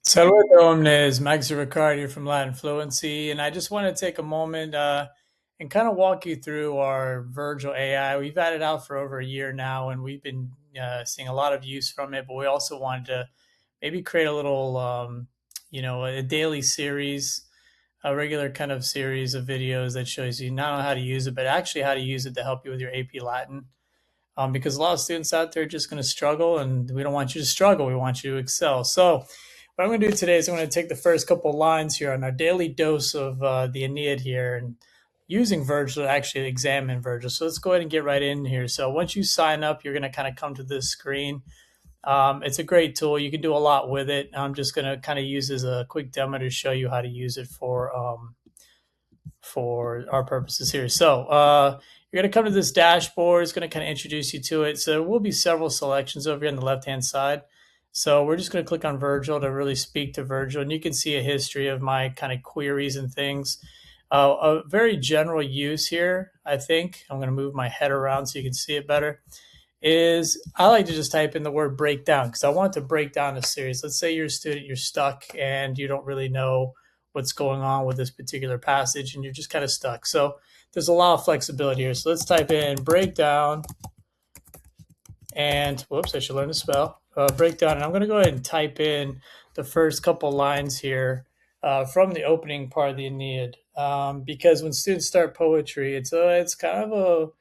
Salute omnes, Max Riccardi from Latin Fluency, and I just want to take a moment and kind of walk you through our Virgil AI. We've had it out for over a year now, and we've been seeing a lot of use from it. But we also wanted to maybe create a little, a daily series, a regular kind of series of videos that shows you not only how to use it, but actually how to use it to help you with your AP Latin. Because a lot of students out there are just going to struggle, and we don't want you to struggle. We want you to excel. So, what I'm going to do today is I'm going to take the first couple lines here on our daily dose of the Aeneid here and using Virgil to actually examine Virgil. So, let's go ahead and get right in here. So, once you sign up, you're going to kind of come to this screen. It's a great tool. You can do a lot with it. I'm just going to kind of use as a quick demo to show you how to use it for our purposes here. So you're going to come to this dashboard. It's going to kind of introduce you to it. So there will be several selections over here on the left-hand side. So we're just going to click on Virgil to really speak to Virgil. And you can see a history of my kind of queries and things. A very general use here, I think. I'm going to move my head around so you can see it better. Is I like to just type in the word breakdown because I want to break down a series. Let's say you're a student, you're stuck, and you don't really know what's going on with this particular passage, and you're just kind of stuck. So there's a lot of flexibility here. So let's type in breakdown, and whoops, I should learn to spell breakdown. And I'm going to go ahead and type in the first couple lines here from the opening part of the Aeneid, because when students start poetry, it's kind of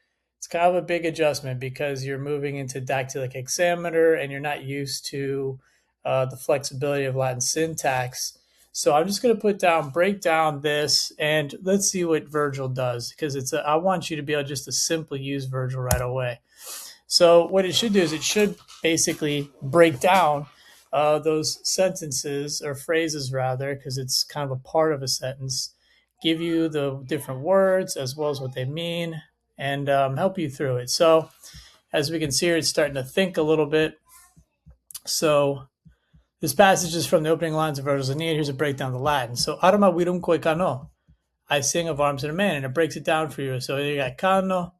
a big adjustment because you're moving into dactylic hexameter and you're not used to the flexibility of Latin syntax. So I'm just going to break down this, and let's see what Virgil does because I want you to be able just to simply use Virgil right away. So what it should do is it should basically break down those sentences or phrases rather, because it's kind of a part of a sentence, give you the different words as well as what they mean, and help you through it. So as we can see here, it's starting to think a little bit. So this passage is from the opening lines of Virgil's Aeneid. Here's a breakdown of the Latin. So arma virumque cano, I sing of arms and a man, and it breaks it down for you. So you got cano,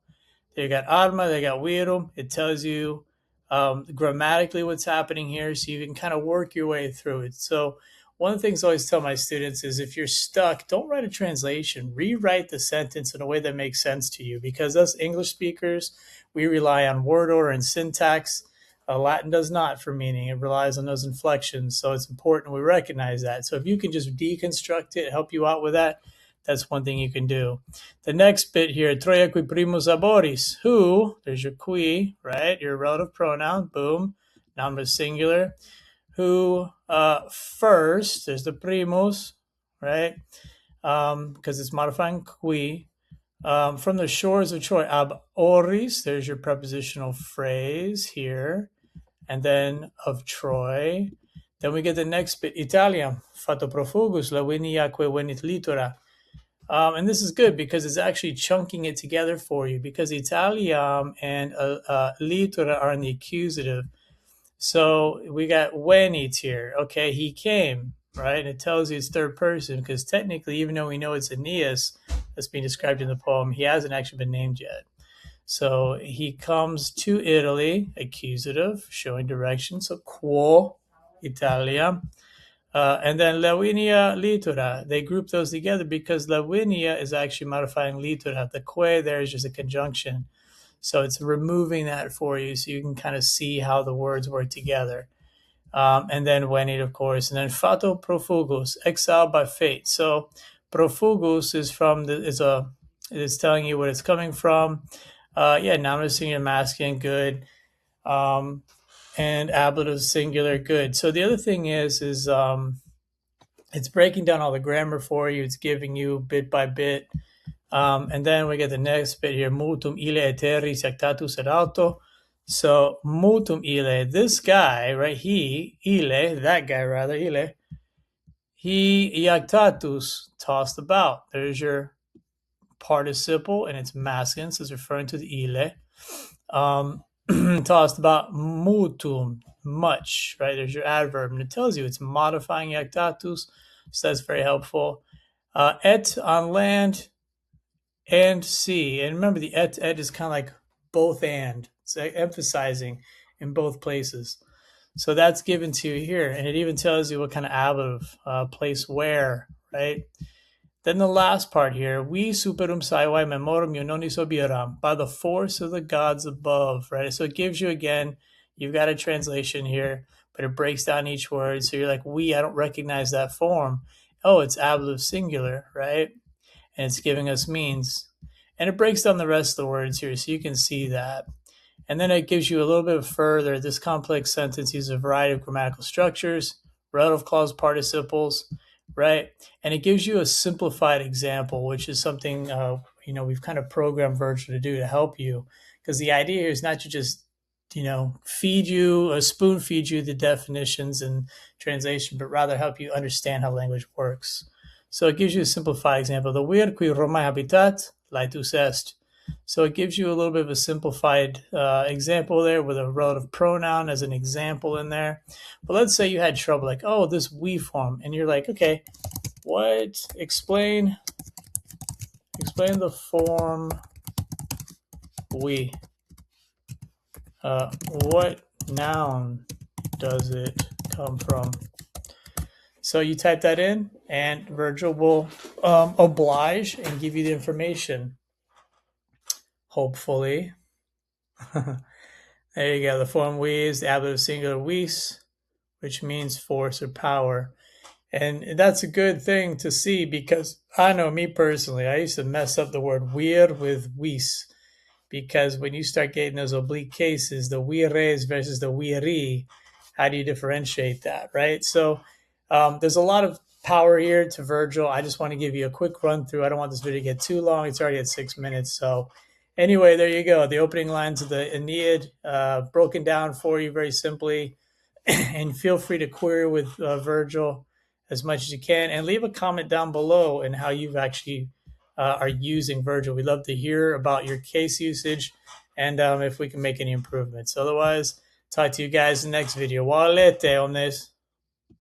they got arma, they got virum. It tells you grammatically what's happening here, so you can kind of work your way through it. So one of the things I always tell my students is if you're stuck, don't write a translation. Rewrite the sentence in a way that makes sense to you, because us English speakers, we rely on word order and syntax. Latin does not for meaning. It relies on those inflections. So it's important we recognize that. So if you can just deconstruct it, help you out with that, that's one thing you can do. The next bit here, Troia qui primus laboris. Who, there's your qui, right? Your relative pronoun, boom. Noun singular. Who first, there's the primus, right? Because it's modifying qui. From the shores of Troy, ab oris, there's your prepositional phrase here. And then of Troy. Then we get the next bit, Italiam, fato profugus, laviniaque venit litora. And this is good because it's actually chunking it together for you, because Italiam and litora are in the accusative. So we got venit here. Okay, he came, right? And it tells you it's third person because technically, even though we know it's Aeneas that's being described in the poem, he hasn't actually been named yet. So he comes to Italy, accusative, showing direction. So quo Italia. And then Lavinia litura. They group those together because Lavinia is actually modifying litura. The que there is just a conjunction. So it's removing that for you so you can kind of see how the words work together. And then venit, of course. And then fato profugus, exiled by fate. So profugus is is telling you what it's coming from. Nominative singular masculine, good. And ablative singular, good. So the other thing is it's breaking down all the grammar for you. It's giving you bit by bit. And then we get the next bit here, mutum ille aeterris actatus ad alto. So mutum ille, this guy, right? That guy rather, ille, he iactatus, tossed about. There's your participle, and it's masculine, so it's referring to the ille. Tossed about mutum, much, right? There's your adverb, and it tells you it's modifying iactatus, so that's very helpful. Et on land and sea, and remember the et is kind of like both and, it's emphasizing in both places. So that's given to you here, and it even tells you what kind of ablative, place where, right? Then the last part here, we superum saiwai memorum iononis obieram, by the force of the gods above, right? So it gives you again, you've got a translation here, but it breaks down each word. So you're like, we, I don't recognize that form. Oh, it's ablative singular, right? And it's giving us means. And it breaks down the rest of the words here so you can see that. And then it gives you a little bit further. This complex sentence uses a variety of grammatical structures, relative clause participles, right? And it gives you a simplified example, which is something we've kind of programmed Virgil to do to help you. Because the idea here is not to just spoon feed you the definitions and translation, but rather help you understand how language works. So it gives you a simplified example. The vir qui Romae habitat, laetus est. So it gives you a little bit of a simplified example there with a relative pronoun as an example in there. But let's say you had trouble, like, oh, this we form, and you're like, okay, what? Explain the form we. What noun does it come from? So you type that in, and Virgil will oblige and give you the information. Hopefully. There you go. The form we is the ablative singular vis, which means force or power. And that's a good thing to see because I know me personally, I used to mess up the word vir with vis because when you start getting those oblique cases, the vires versus the viri, how do you differentiate that, right? So there's a lot of power here to Virgil. I just want to give you a quick run through. I don't want this video to get too long. It's already at 6 minutes. So anyway, there you go. The opening lines of the Aeneid, broken down for you very simply. And feel free to query with Virgil as much as you can. And leave a comment down below and how you've actually are using Virgil. We'd love to hear about your case usage and if we can make any improvements. Otherwise, talk to you guys in the next video. Walete on this.